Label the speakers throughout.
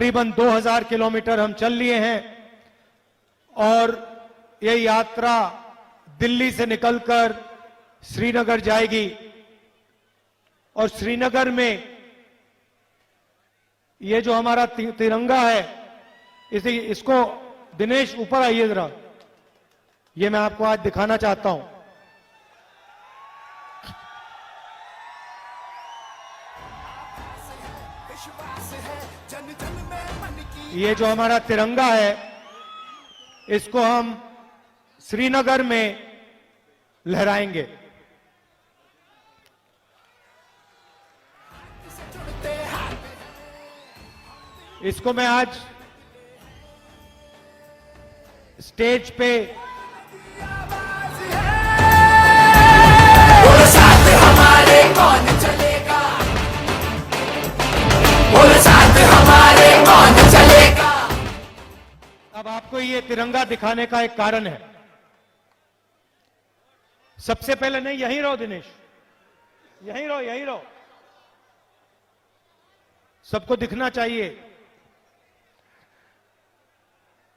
Speaker 1: करीबन 2000 किलोमीटर हम चल लिए हैं और ये यात्रा दिल्ली से निकलकर श्रीनगर जाएगी और श्रीनगर में ये जो हमारा तिरंगा है इसको दिनेश ऊपर आइए जरा, ये मैं आपको आज दिखाना चाहता हूं। ये जो हमारा तिरंगा है इसको हम श्रीनगर में लहराएंगे। इसको मैं आज स्टेज पे साथ हमारे कौन चलेगा, साथ हमारे कौन चलेगा। अब आपको ये तिरंगा दिखाने का एक कारण है। सबसे पहले नहीं, यहीं रहो दिनेश, यहीं रहो, यहीं रहो, सबको दिखना चाहिए।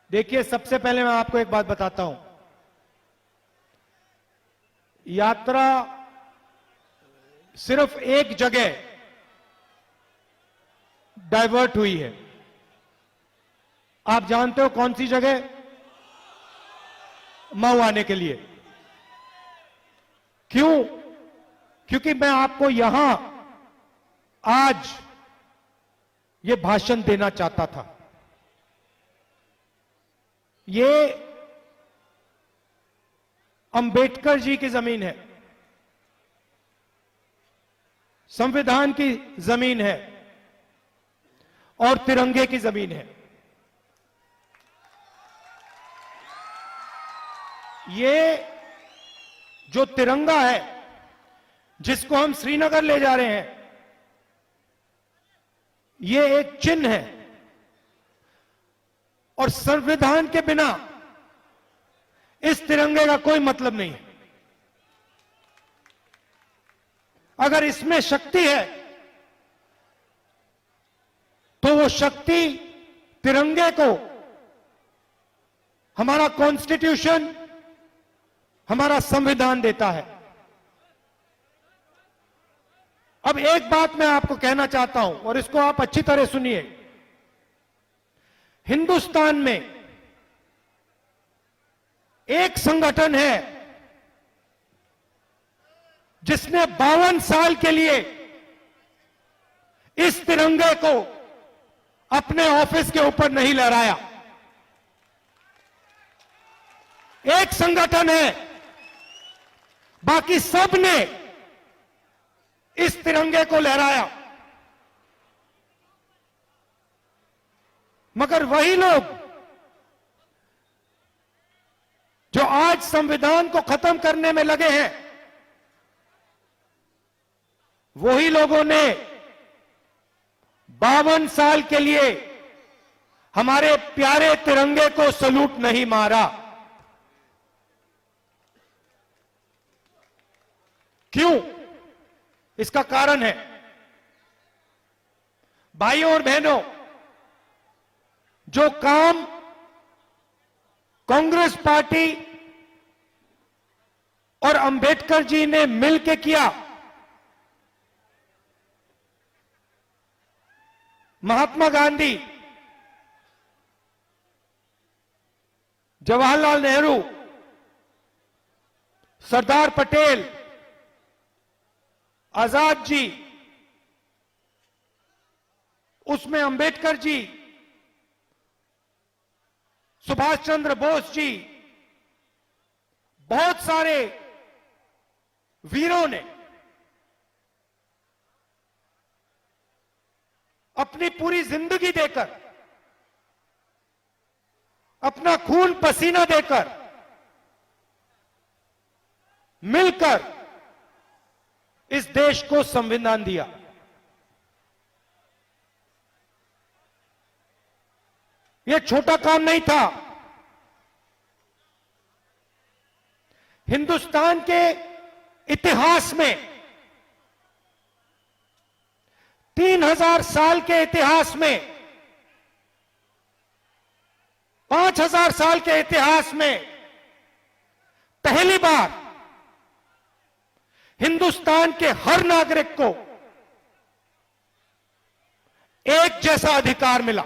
Speaker 1: देखिए, सबसे पहले मैं आपको एक बात बताता हूं। यात्रा सिर्फ एक जगह डाइवर्ट हुई है। आप जानते हो कौन सी जगह? मऊ आने के लिए। क्यों? क्योंकि मैं आपको यहां आज ये भाषण देना चाहता था। ये अंबेडकर जी की जमीन है, संविधान की जमीन है और तिरंगे की जमीन है। ये जो तिरंगा है जिसको हम श्रीनगर ले जा रहे हैं, ये एक चिन्ह है और संविधान के बिना इस तिरंगे का कोई मतलब नहीं है। अगर इसमें शक्ति है तो वो शक्ति तिरंगे को हमारा कॉन्स्टिट्यूशन, हमारा संविधान देता है। अब एक बात मैं आपको कहना चाहता हूं और इसको आप अच्छी तरह सुनिए। हिंदुस्तान में एक संगठन है जिसने 52 साल के लिए इस तिरंगे को अपने ऑफिस के ऊपर नहीं लहराया। एक संगठन है, बाकी सब ने इस तिरंगे को लहराया। मगर वही लोग जो आज संविधान को खत्म करने में लगे हैं, वही लोगों ने 52 साल के लिए हमारे प्यारे तिरंगे को सलूट नहीं मारा। क्यों? इसका कारण है, भाइयों और बहनों, जो काम कांग्रेस पार्टी और अंबेडकर जी ने मिलकर किया, महात्मा गांधी, जवाहरलाल नेहरू, सरदार पटेल, आजाद जी, उसमें अंबेडकर जी, सुभाष चंद्र बोस जी, बहुत सारे वीरों ने अपनी पूरी जिंदगी देकर, अपना खून पसीना देकर, मिलकर इस देश को संविधान दिया। यह छोटा काम नहीं था। हिंदुस्तान के इतिहास में, 3000 साल के इतिहास में 5000 साल के इतिहास में पहली बार हिंदुस्तान के हर नागरिक को एक जैसा अधिकार मिला,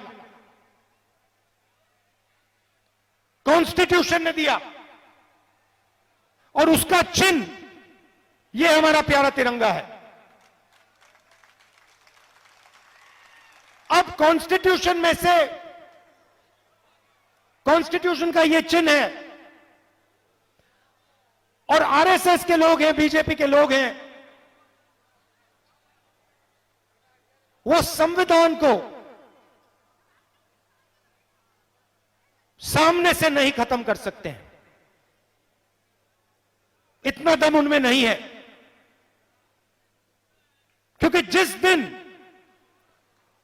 Speaker 1: कॉन्स्टिट्यूशन ने दिया, और उसका चिन्ह यह हमारा प्यारा तिरंगा है। अब कॉन्स्टिट्यूशन में से, कॉन्स्टिट्यूशन का यह चिन्ह है, और आरएसएस के लोग हैं, बीजेपी के लोग हैं, वो संविधान को सामने से नहीं खत्म कर सकते हैं, इतना दम उनमें नहीं है। क्योंकि जिस दिन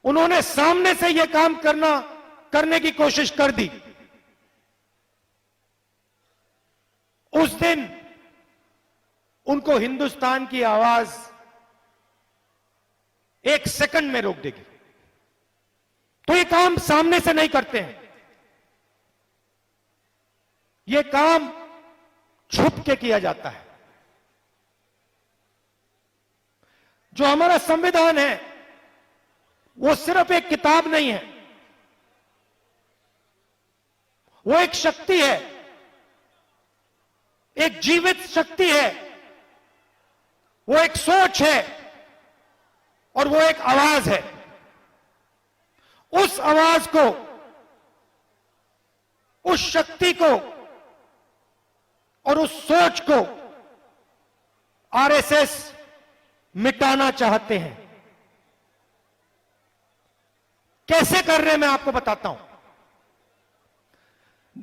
Speaker 1: उन्होंने सामने से यह काम करने की कोशिश कर दी, उस दिन उनको हिंदुस्तान की आवाज एक सेकंड में रोक देगी। तो ये काम सामने से नहीं करते हैं, ये काम छुप के किया जाता है। जो हमारा संविधान है वो सिर्फ एक किताब नहीं है, वो एक शक्ति है, एक जीवित शक्ति है, वो एक सोच है, और वो एक आवाज है। उस आवाज को, उस शक्ति को और उस सोच को आरएसएस मिटाना चाहते हैं। कैसे कर रहे हैं मैं आपको बताता हूं।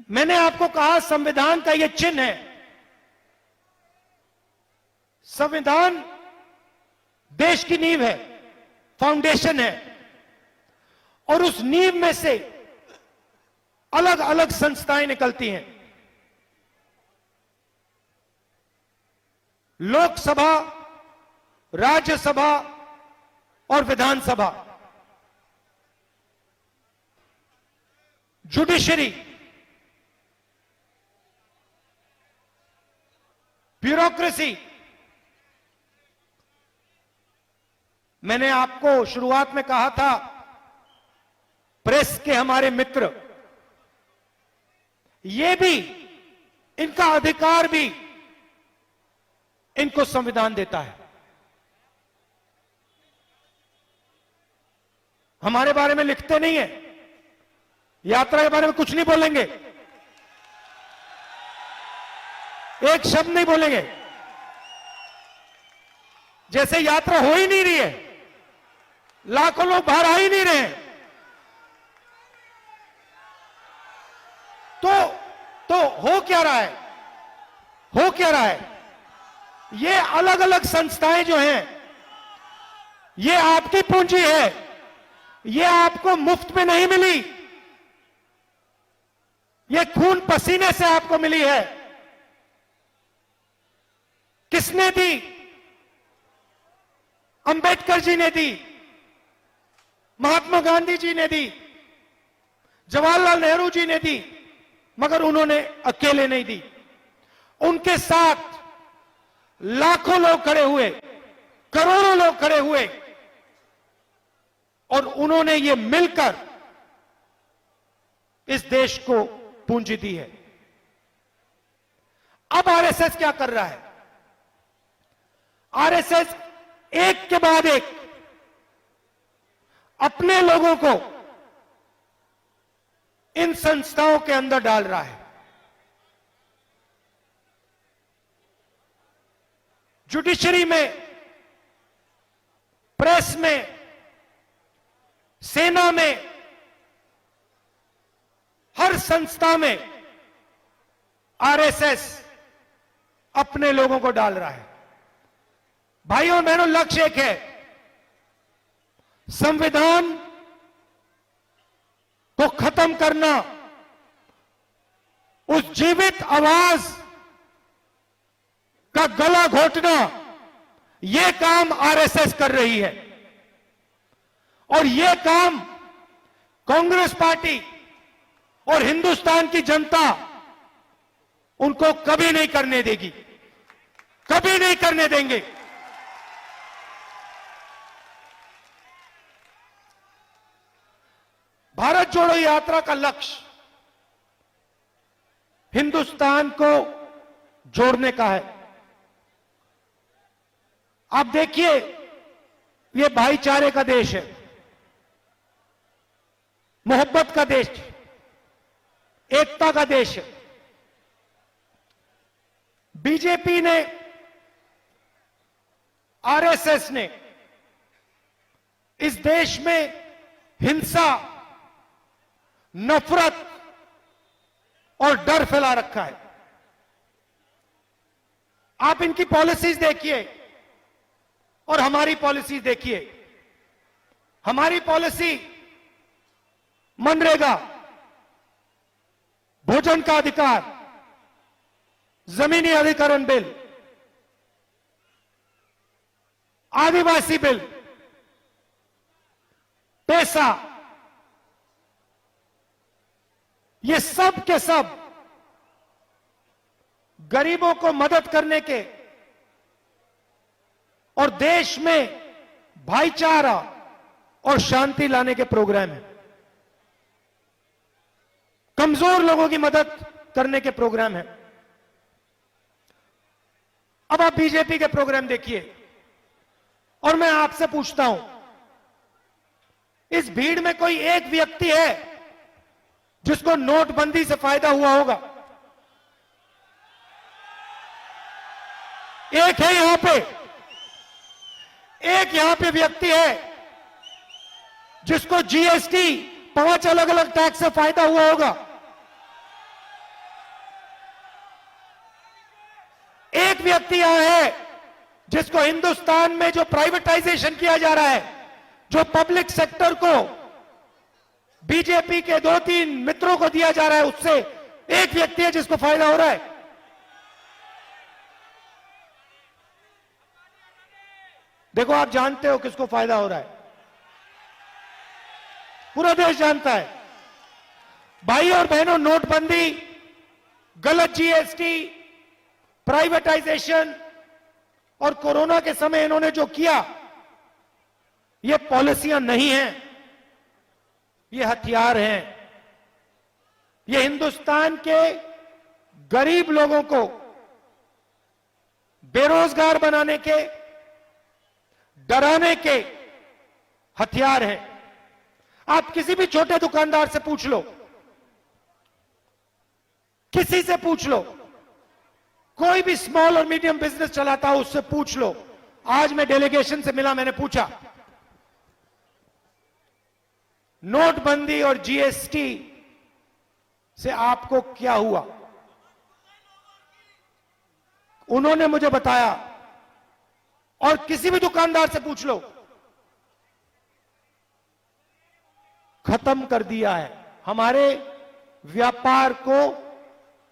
Speaker 1: मैंने आपको कहा संविधान का यह चिन्ह है। संविधान देश की नींव है, फाउंडेशन है, और उस नींव में से अलग अलग संस्थाएं निकलती हैं। लोकसभा, राज्यसभा और विधानसभा, जुडिशरी, ब्यूरोक्रेसी। मैंने आपको शुरुआत में कहा था, प्रेस के हमारे मित्र, ये भी, इनका अधिकार भी इनको संविधान देता है। हमारे बारे में लिखते नहीं है, यात्रा के बारे में कुछ नहीं बोलेंगे, एक शब्द नहीं बोलेंगे, जैसे यात्रा हो ही नहीं रही है, लाखों लोग बाहर आ ही नहीं रहे हैं। तो हो क्या रहा है, हो क्या रहा है? ये अलग अलग संस्थाएं जो हैं, ये आपकी पूंजी है, ये आपको मुफ्त में नहीं मिली, ये खून पसीने से आपको मिली है। किसने दी? अंबेडकर जी ने दी, महात्मा गांधी जी ने दी, जवाहरलाल नेहरू जी ने दी, मगर उन्होंने अकेले नहीं दी। उनके साथ लाखों लोग खड़े हुए, करोड़ों लोग खड़े हुए, और उन्होंने ये मिलकर इस देश को पूंजी दी है। अब आरएसएस क्या कर रहा है? आरएसएस एक के बाद एक अपने लोगों को इन संस्थाओं के अंदर डाल रहा है। जुडिशरी में, प्रेस में, सेना में, हर संस्था में आरएसएस अपने लोगों को डाल रहा है। भाइयों और बहनों, लक्ष्य एक है, संविधान को खत्म करना, उस जीवित आवाज का गला घोटना, यह काम आरएसएस कर रही है। और यह काम कांग्रेस पार्टी और हिंदुस्तान की जनता उनको कभी नहीं करने देगी, कभी नहीं करने देंगे। भारत जोड़ो यात्रा का लक्ष्य हिंदुस्तान को जोड़ने का है। आप देखिए, ये भाईचारे का देश है, मोहब्बत का देश है, एकता का देश है। बीजेपी ने, आरएसएस ने इस देश में हिंसा, नफरत और डर फैला रखा है। आप इनकी पॉलिसीज देखिए और हमारी पॉलिसीज देखिए। हमारी पॉलिसी मनरेगा, भोजन का अधिकार, जमीनी अधिकरण बिल, आदिवासी बिल, पैसा, ये सब के सब गरीबों को मदद करने के और देश में भाईचारा और शांति लाने के प्रोग्राम है। कमजोर लोगों की मदद करने के प्रोग्राम है। अब आप बीजेपी के प्रोग्राम देखिए और मैं आपसे पूछता हूं, इस भीड़ में कोई एक व्यक्ति है जिसको नोटबंदी से फायदा हुआ होगा? एक है यहां पे, एक यहां पे व्यक्ति है जिसको जीएसटी 5 अलग अलग टैक्स से फायदा हुआ होगा? एक व्यक्ति यहां है जिसको हिंदुस्तान में जो प्राइवेटाइजेशन किया जा रहा है, जो पब्लिक सेक्टर को बीजेपी के 2-3 मित्रों को दिया जा रहा है, उससे एक व्यक्ति है जिसको फायदा हो रहा है? देखो, आप जानते हो किसको फायदा हो रहा है, पूरा देश जानता है। भाई और बहनों, नोटबंदी, गलत जीएसटी, प्राइवेटाइजेशन और कोरोना के समय इन्होंने जो किया, ये पॉलिसियां नहीं हैं, ये हथियार हैं। ये हिंदुस्तान के गरीब लोगों को बेरोजगार बनाने के, डराने के हथियार हैं। आप किसी भी छोटे दुकानदार से पूछ लो, किसी से पूछ लो, कोई भी स्मॉल और मीडियम बिजनेस चलाता हो उससे पूछ लो। आज मैं डेलीगेशन से मिला, मैंने पूछा नोटबंदी और जीएसटी से आपको क्या हुआ? उन्होंने मुझे बताया, और किसी भी दुकानदार से पूछ लो, खत्म कर दिया है। हमारे व्यापार को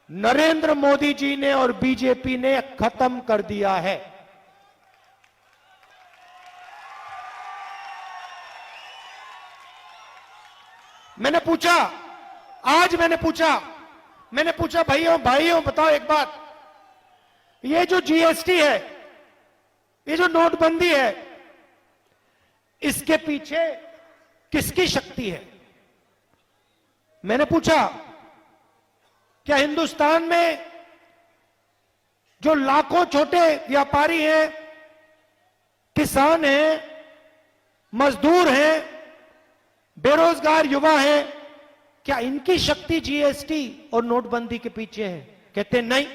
Speaker 1: नरेंद्र मोदी जी ने और बीजेपी ने खत्म कर दिया है। मैंने पूछा, आज मैंने पूछा भाइयों बताओ एक बात, ये जो जीएसटी है, ये जो नोटबंदी है, इसके पीछे किसकी शक्ति है? मैंने पूछा, क्या हिंदुस्तान में जो लाखों छोटे व्यापारी हैं, किसान हैं, मजदूर हैं, बेरोजगार युवा हैं, क्या इनकी शक्ति जीएसटी और नोटबंदी के पीछे है? कहते नहीं।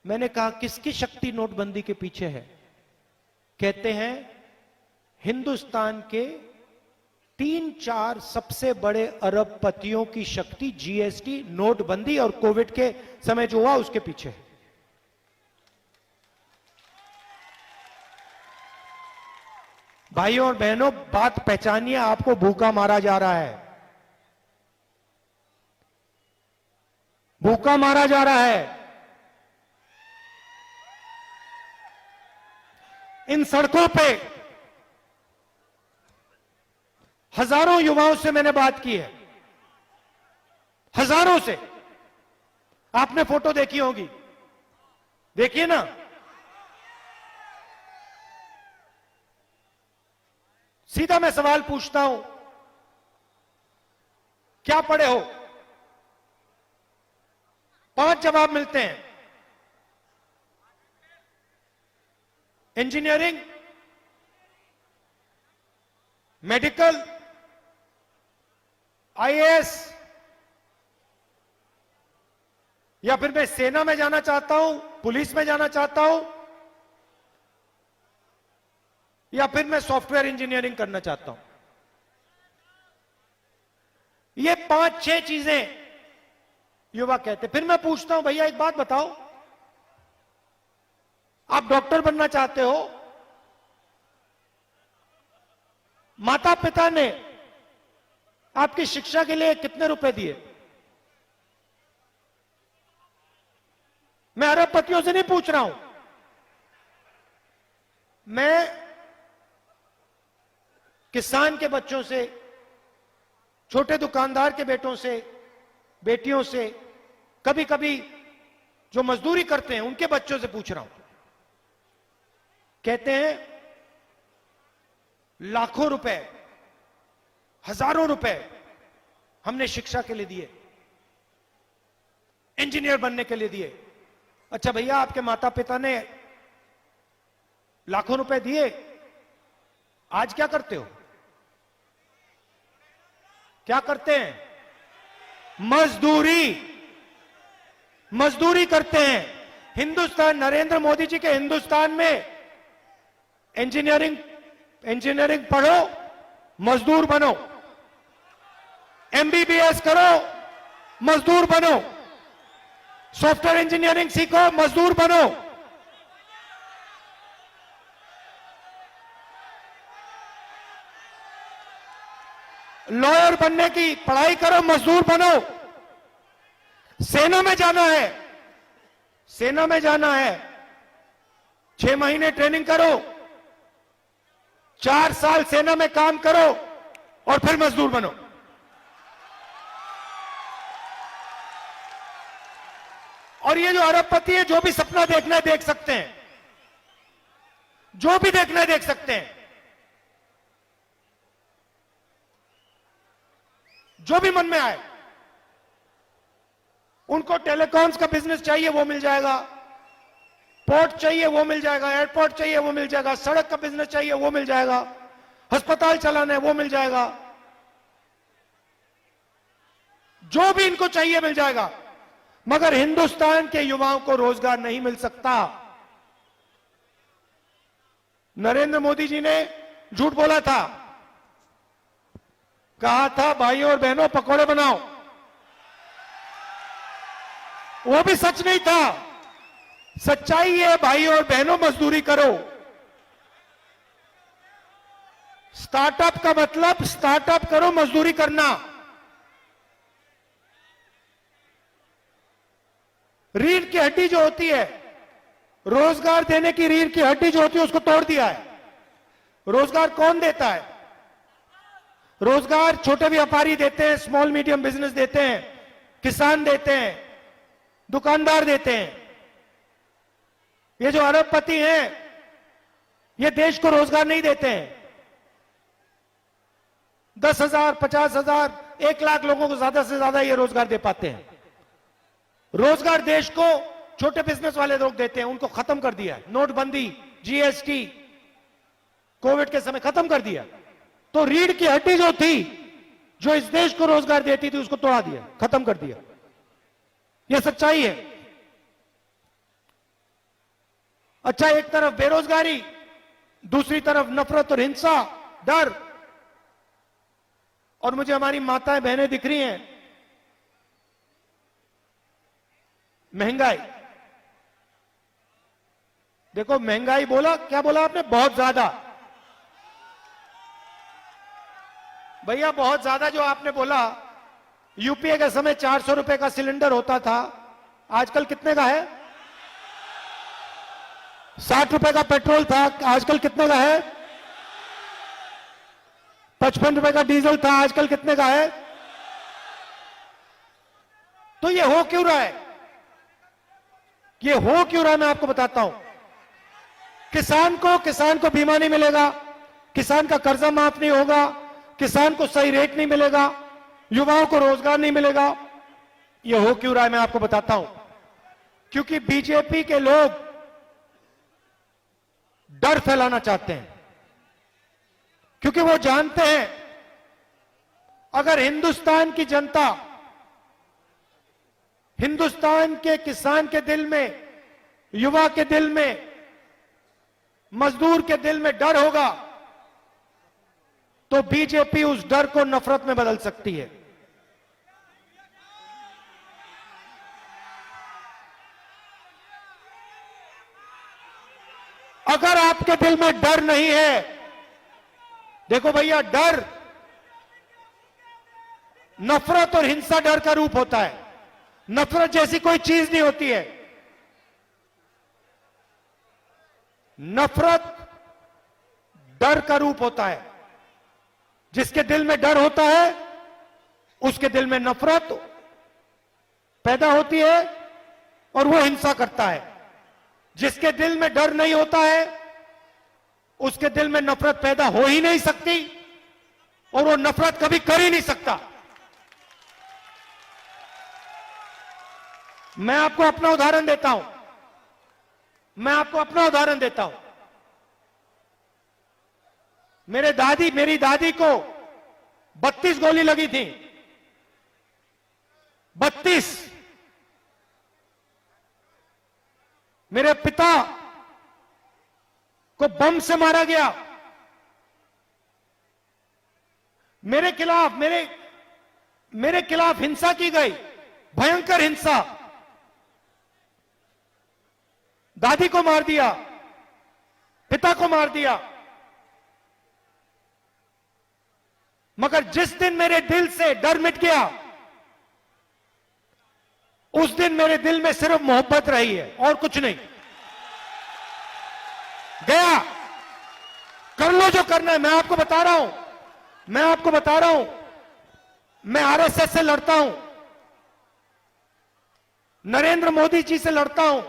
Speaker 1: मैंने कहा, किसकी शक्ति नोटबंदी के पीछे है? कहते हैं हिंदुस्तान के 3-4 सबसे बड़े अरबपतियों की शक्ति जीएसटी, नोटबंदी और कोविड के समय जो हुआ उसके पीछे है। भाइयों और बहनों, बात पहचानिए, आपको भूखा मारा जा रहा है, भूखा मारा जा रहा है। इन सड़कों पे हजारों युवाओं से मैंने बात की है, हजारों से। आपने फोटो देखी होगी, देखिए ना। सीधा मैं सवाल पूछता हूं, क्या पढ़े हो? 5 जवाब मिलते हैं। इंजीनियरिंग, मेडिकल, आईएएस, या फिर मैं सेना में जाना चाहता हूं, पुलिस में जाना चाहता हूं, या फिर मैं सॉफ्टवेयर इंजीनियरिंग करना चाहता हूं। ये 5-6 चीजें युवा कहते। फिर मैं पूछता हूं, भैया एक बात बताओ, आप डॉक्टर बनना चाहते हो, माता पिता ने आपकी शिक्षा के लिए कितने रुपए दिए? मैं अरबपतियों से नहीं पूछ रहा हूं, मैं किसान के बच्चों से, छोटे दुकानदार के बेटों से, बेटियों से, कभी कभी जो मजदूरी करते हैं उनके बच्चों से पूछ रहा हूं। कहते हैं लाखों रुपए, हजारों रुपए हमने शिक्षा के लिए दिए, इंजीनियर बनने के लिए दिए। अच्छा भैया, आपके माता पिता ने लाखों रुपए दिए, आज क्या करते हो? क्या करते हैं? मजदूरी करते हैं। हिंदुस्तान, नरेंद्र मोदी जी के हिंदुस्तान में इंजीनियरिंग पढ़ो, मजदूर बनो, एमबीबीएस करो, मजदूर बनो, सॉफ्टवेयर इंजीनियरिंग सीखो, मजदूर बनो, लॉयर बनने की पढ़ाई करो, मजदूर बनो। सेना में जाना है, 6 महीने ट्रेनिंग करो, 4 साल सेना में काम करो और फिर मजदूर बनो। और ये जो अरबपति है, जो भी सपना देखना है देख सकते हैं, जो भी देखना है देख सकते हैं, जो भी मन में आए। उनको टेलीकॉम्स का बिजनेस चाहिए वो मिल जाएगा, पोर्ट चाहिए वो मिल जाएगा, एयरपोर्ट चाहिए वो मिल जाएगा, सड़क का बिजनेस चाहिए वो मिल जाएगा, अस्पताल चलाना है वो मिल जाएगा, जो भी इनको चाहिए मिल जाएगा। मगर हिंदुस्तान के युवाओं को रोजगार नहीं मिल सकता। नरेंद्र मोदी जी ने झूठ बोला था, कहा था भाइयों और बहनों पकौड़े बनाओ, वो भी सच नहीं था। सच्चाई है भाइयों और बहनों, मजदूरी करो। स्टार्टअप का मतलब स्टार्टअप करो, मजदूरी करना। रीढ़ की हड्डी जो होती है, रोजगार देने की रीढ़ की हड्डी जो होती है, उसको तोड़ दिया है। रोजगार कौन देता है? रोजगार छोटे व्यापारी देते हैं, स्मॉल मीडियम बिजनेस देते हैं, किसान देते हैं, दुकानदार देते हैं। ये जो अरबपति हैं, ये देश को रोजगार नहीं देते हैं। 10,000, 50,000, 1 लाख लोगों को ज्यादा से ज्यादा ये रोजगार दे पाते हैं। रोजगार देश को छोटे बिजनेस वाले लोग देते हैं, उनको खत्म कर दिया। नोटबंदी, जीएसटी, कोविड के समय खत्म कर दिया। तो रीढ़ की हड्डी जो थी, जो इस देश को रोजगार देती थी, उसको तोड़ा दिया, खत्म कर दिया। यह सच्चाई है। अच्छा, एक तरफ बेरोजगारी, दूसरी तरफ नफरत और हिंसा, डर। और मुझे हमारी माताएं बहनें दिख रही हैं, महंगाई देखो, महंगाई बोला, क्या बोला आपने? बहुत ज्यादा। भैया बहुत ज्यादा जो आपने बोला, यूपीए के समय 400 रुपए का सिलेंडर होता था, आजकल कितने का है? 60 रुपए का पेट्रोल था, आजकल कितने का है? 55 रुपए का डीजल था, आजकल कितने का है? तो ये हो क्यों रहा है? ये हो क्यों रहा है मैं आपको बताता हूं। किसान को बीमा नहीं मिलेगा, किसान का कर्जा माफ नहीं होगा, किसान को सही रेट नहीं मिलेगा, युवाओं को रोजगार नहीं मिलेगा। ये हो क्यों रहा है मैं आपको बताता हूं। क्योंकि बीजेपी के लोग डर फैलाना चाहते हैं, क्योंकि वो जानते हैं अगर हिंदुस्तान की जनता, हिंदुस्तान के किसान के दिल में, युवा के दिल में, मजदूर के दिल में डर होगा तो बीजेपी उस डर को नफरत में बदल सकती है। अगर आपके दिल में डर नहीं है, देखो भैया, डर नफरत और हिंसा डर का रूप होता है। नफरत जैसी कोई चीज नहीं होती है। नफरत डर का रूप होता है। जिसके दिल में डर होता है उसके दिल में नफरत पैदा होती है और वो हिंसा करता है। जिसके दिल में डर नहीं होता है उसके दिल में नफरत पैदा हो ही नहीं सकती और वो नफरत कभी कर ही नहीं सकता। मैं आपको अपना उदाहरण देता हूं। मेरी दादी को 32 गोली लगी थी। 32। मेरे पिता को बम से मारा गया। मेरे खिलाफ हिंसा की गई, भयंकर हिंसा। दादी को मार दिया, पिता को मार दिया। मगर जिस दिन मेरे दिल से डर मिट गया उस दिन मेरे दिल में सिर्फ मोहब्बत रही है और कुछ नहीं। गया, कर लो जो करना है। मैं आपको बता रहा हूं, मैं आरएसएस से लड़ता हूं, नरेंद्र मोदी जी से लड़ता हूं,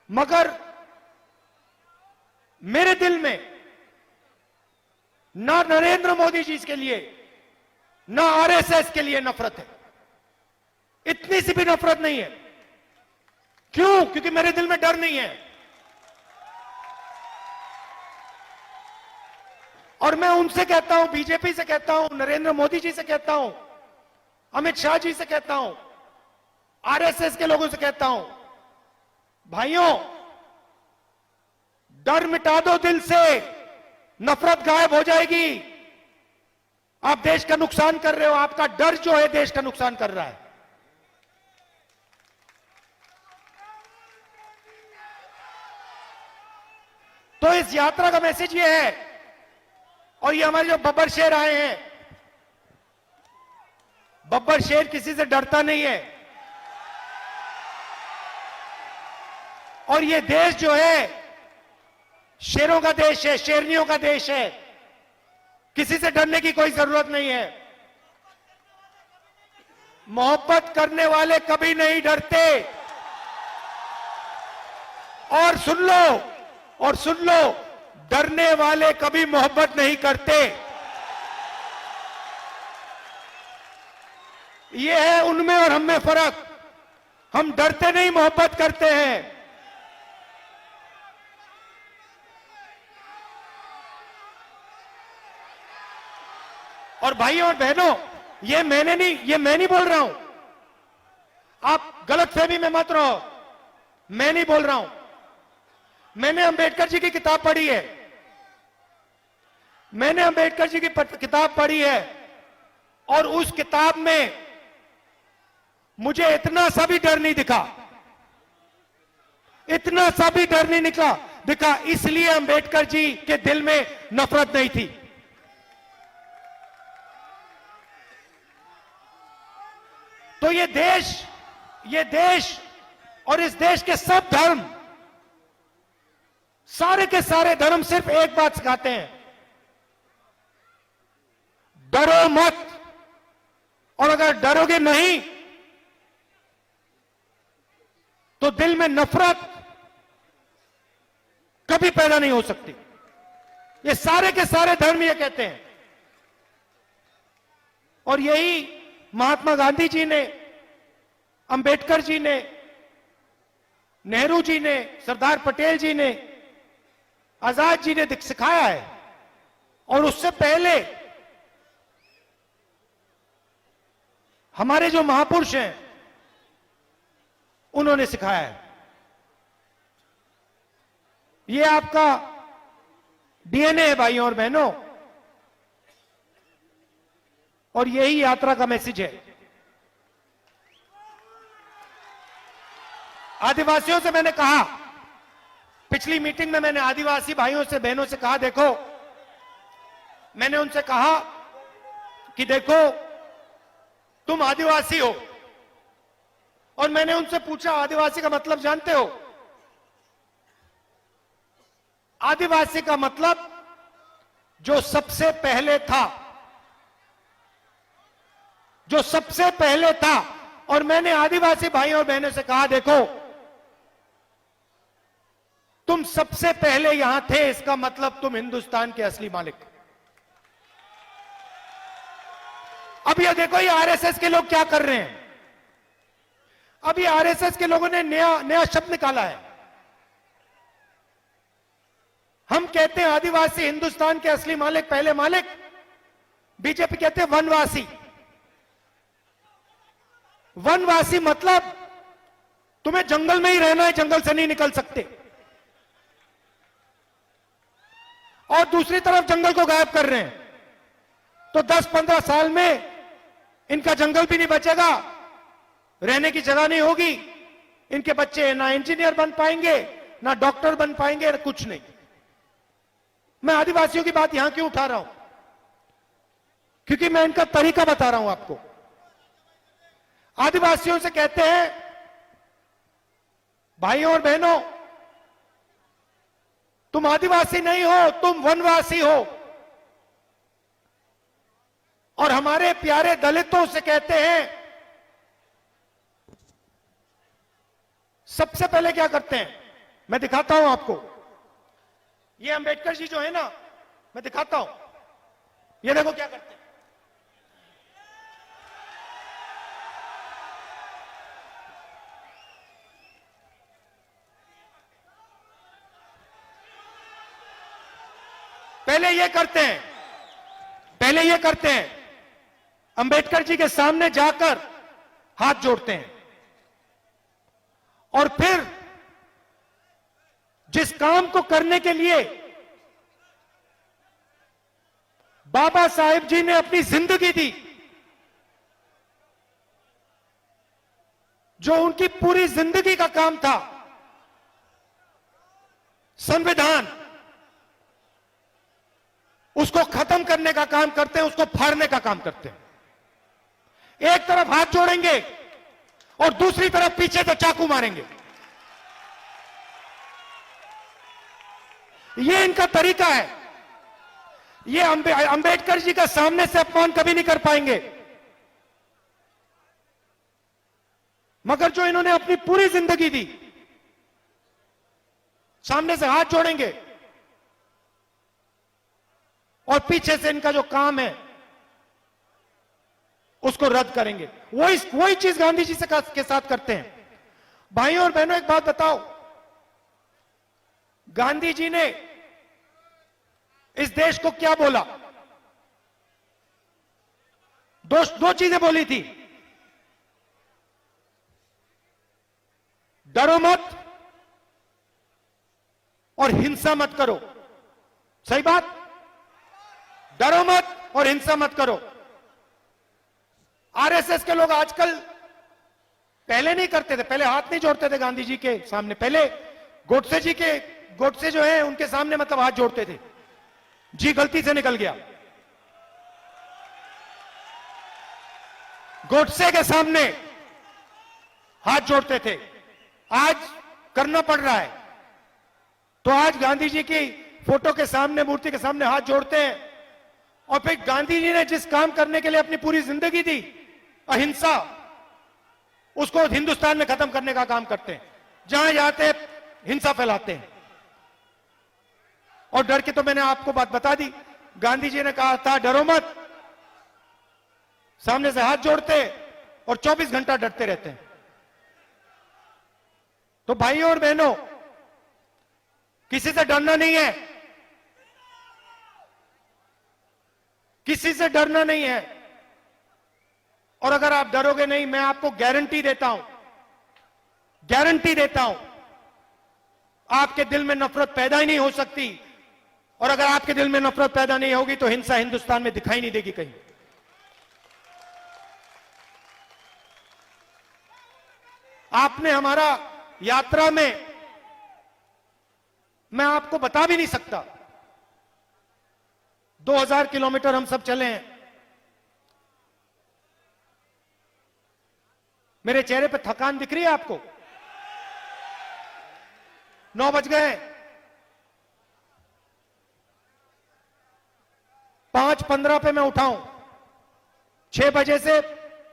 Speaker 1: मगर मेरे दिल में ना नरेंद्र मोदी जी के लिए ना आरएसएस के लिए नफरत है। इतनी सी भी नफरत नहीं है। क्यों? क्योंकि मेरे दिल में डर नहीं है। और मैं उनसे कहता हूं, बीजेपी से कहता हूं, नरेंद्र मोदी जी से कहता हूं, अमित शाह जी से कहता हूं, आरएसएस के लोगों से कहता हूं, भाइयों, डर मिटा दो दिल से, नफरत गायब हो जाएगी। आप देश का नुकसान कर रहे हो। आपका डर जो है देश का नुकसान कर रहा है। तो इस यात्रा का मैसेज ये है, और ये हमारे जो बब्बर शेर आए हैं, बब्बर शेर किसी से डरता नहीं है। और ये देश जो है शेरों का देश है, शेरनियों का देश है। किसी से डरने की कोई जरूरत नहीं है। मोहब्बत करने वाले कभी नहीं डरते। और सुन लो, डरने वाले कभी मोहब्बत नहीं करते। यह है उनमें और हम में फर्क। हम डरते नहीं, मोहब्बत करते हैं। और भाइयों और बहनों, ये मैं नहीं बोल रहा हूं। आप गलतफहमी में मत रहो। मैं नहीं बोल रहा हूं। मैंने अंबेडकर जी की किताब पढ़ी है। और उस किताब में मुझे इतना सा भी डर नहीं दिखा। इसलिए अंबेडकर जी के दिल में नफरत नहीं थी। तो ये देश और इस देश के सब धर्म, सारे के सारे धर्म सिर्फ एक बात सिखाते हैं, डरो मत। और अगर डरोगे नहीं तो दिल में नफरत कभी पैदा नहीं हो सकती। ये सारे के सारे धर्म ये कहते हैं। और यही महात्मा गांधी जी ने, अंबेडकर जी ने, नेहरू जी ने, सरदार पटेल जी ने, आजाद जी ने सिखाया है। और उससे पहले हमारे जो महापुरुष हैं उन्होंने सिखाया है। ये आपका डीएनए है भाइयों और बहनों, और यही यात्रा का मैसेज है। आदिवासियों से मैंने कहा, पिछली मीटिंग में मैंने आदिवासी भाइयों से बहनों से कहा, देखो, मैंने उनसे कहा कि देखो तुम आदिवासी हो, और मैंने उनसे पूछा आदिवासी का मतलब जानते हो? आदिवासी का मतलब जो सबसे पहले था, जो सबसे पहले था। और मैंने आदिवासी भाइयों और बहनों से कहा, देखो तुम सबसे पहले यहां थे, इसका मतलब तुम हिंदुस्तान के असली मालिक। अब ये देखो, ये आरएसएस के लोग क्या कर रहे हैं। अब ये आरएसएस के लोगों ने नया शब्द निकाला है। हम कहते हैं आदिवासी हिंदुस्तान के असली मालिक, पहले मालिक। बीजेपी कहते हैं वनवासी। वनवासी मतलब तुम्हें जंगल में ही रहना है, जंगल से नहीं निकल सकते। और दूसरी तरफ जंगल को गायब कर रहे हैं, तो 10-15 साल में इनका जंगल भी नहीं बचेगा, रहने की जगह नहीं होगी, इनके बच्चे ना इंजीनियर बन पाएंगे, ना डॉक्टर बन पाएंगे, ना कुछ नहीं। मैं आदिवासियों की बात यहां क्यों उठा रहा हूं? क्योंकि मैं इनका तरीका बता रहा हूं आपको। आदिवासियों से कहते हैं, भाइयों और बहनों, तुम आदिवासी नहीं हो, तुम वनवासी हो। और हमारे प्यारे दलितों से कहते हैं, सबसे पहले क्या करते हैं, मैं दिखाता हूं आपको। ये अंबेडकर जी जो है ना, मैं दिखाता हूं, ये देखो क्या करते हैं। पहले ये करते हैं, पहले ये करते हैं, अंबेडकर जी के सामने जाकर हाथ जोड़ते हैं, और फिर जिस काम को करने के लिए बाबा साहेब जी ने अपनी जिंदगी दी, जो उनकी पूरी जिंदगी का काम था, संविधान, उसको खत्म करने का काम करते हैं, उसको फाड़ने का काम करते हैं। एक तरफ हाथ जोड़ेंगे और दूसरी तरफ पीछे से चाकू मारेंगे। ये इनका तरीका है। ये अंबेडकर जी का सामने से अपमान कभी नहीं कर पाएंगे, मगर जो इन्होंने अपनी पूरी जिंदगी दी, सामने से हाथ जोड़ेंगे और पीछे से इनका जो काम है उसको रद्द करेंगे। वही चीज गांधी जी से के साथ करते हैं। भाइयों और बहनों, एक बात बताओ, गांधी जी ने इस देश को क्या बोला? दो चीजें बोली थी, डरो मत और हिंसा मत करो। सही बात, डरो मत और हिंसा मत करो। आरएसएस के लोग आजकल, पहले नहीं करते थे, पहले हाथ नहीं जोड़ते थे गांधी जी के सामने, पहले गोडसे जो है उनके सामने मतलब हाथ जोड़ते थे। जी गलती से निकल गया, गोडसे के सामने हाथ जोड़ते थे, आज करना पड़ रहा है। तो आज गांधी जी की फोटो के सामने, मूर्ति के सामने हाथ जोड़ते हैं। और फिर गांधी जी ने जिस काम करने के लिए अपनी पूरी जिंदगी दी, अहिंसा, उसको हिंदुस्तान में खत्म करने का काम करते हैं। जहां जाते हिंसा फैलाते हैं। और डर के तो मैंने आपको बात बता दी, गांधी जी ने कहा था डरो मत, सामने से हाथ जोड़ते और 24 घंटा डरते रहते हैं। तो भाइयों और बहनों, किसी से डरना नहीं है, किसी से डरना नहीं है। और अगर आप डरोगे नहीं, मैं आपको गारंटी देता हूं, आपके दिल में नफरत पैदा ही नहीं हो सकती। और अगर आपके दिल में नफरत पैदा नहीं होगी तो हिंसा हिंदुस्तान में दिखाई नहीं देगी कहीं। आपने हमारा यात्रा में, मैं आपको बता भी नहीं सकता, 2000 किलोमीटर हम सब चले हैं। मेरे चेहरे पे थकान दिख रही है आपको? 9 बज गए, 5:15 पे मैं उठाऊं, 6 बजे से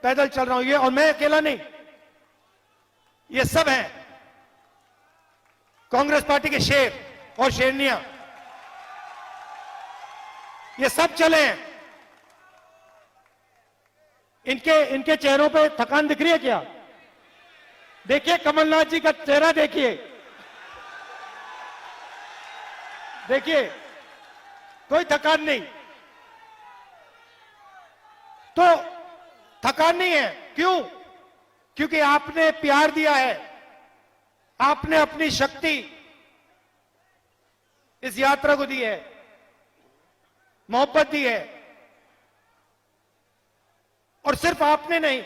Speaker 1: पैदल चल रहा हूं। ये, और मैं अकेला नहीं, ये सब हैं कांग्रेस पार्टी के शेर और शेरनियां, ये सब चले हैं। इनके चेहरों पे थकान दिख रही है क्या? देखिए कमलनाथ जी का चेहरा देखिए, देखिए कोई थकान नहीं। तो थकान नहीं है, क्यों? क्योंकि आपने प्यार दिया है, आपने अपनी शक्ति इस यात्रा को दी है, मोहब्बत दी है। और सिर्फ आपने नहीं,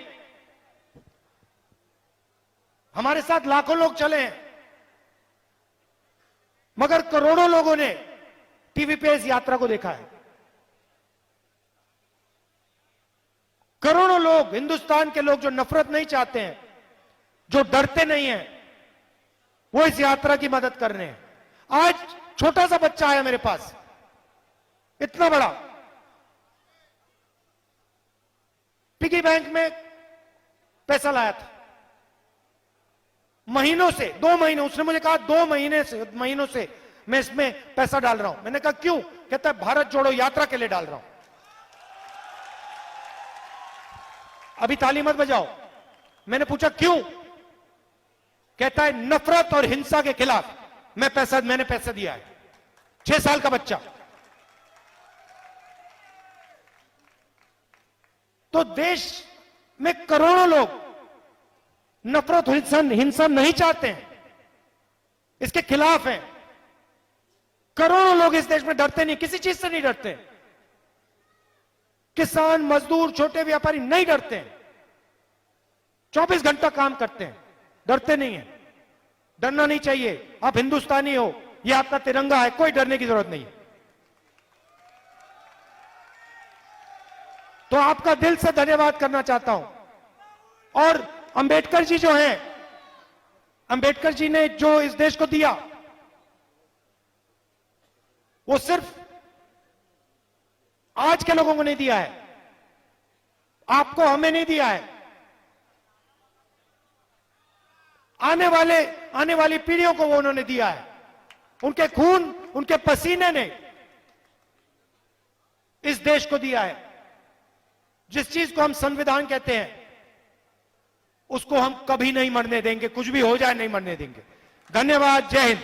Speaker 1: हमारे साथ लाखों लोग चले हैं, मगर करोड़ों लोगों ने टीवी पे इस यात्रा को देखा है। करोड़ों लोग, हिंदुस्तान के लोग जो नफरत नहीं चाहते हैं, जो डरते नहीं हैं, वो इस यात्रा की मदद कर रहे हैं। आज छोटा सा बच्चा आया मेरे पास, इतना बड़ा, पिगी बैंक में पैसा लाया था महीनों से, 2 महीने। उसने मुझे कहा 2 महीनों से मैं इसमें पैसा डाल रहा हूं। मैंने कहा क्यों? कहता है भारत जोड़ो यात्रा के लिए डाल रहा हूं। अभी ताली मत बजाओ। मैंने पूछा क्यों? कहता है नफरत और हिंसा के खिलाफ मैंने पैसा दिया है। 6 साल का बच्चा। तो देश में करोड़ों लोग नफरत और हिंसा नहीं चाहते हैं, इसके खिलाफ हैं। करोड़ों लोग इस देश में डरते नहीं, किसी चीज से नहीं डरते। किसान, मजदूर, छोटे व्यापारी नहीं डरते हैं, 24 घंटा काम करते हैं, डरते नहीं है। डरना नहीं चाहिए। आप हिंदुस्तानी हो, यह आपका तिरंगा है, कोई डरने की जरूरत नहीं है। तो आपका दिल से धन्यवाद करना चाहता हूं। और अंबेडकर जी जो हैं, अंबेडकर जी ने जो इस देश को दिया, वो सिर्फ आज के लोगों को नहीं दिया है, आपको, हमें नहीं दिया है। आने वाली पीढ़ियों को वो उन्होंने दिया है। उनके खून, उनके पसीने ने इस देश को दिया है। जिस चीज को हम संविधान कहते हैं, उसको हम कभी नहीं मरने देंगे, कुछ भी हो जाए नहीं मरने देंगे। धन्यवाद। जय हिंद।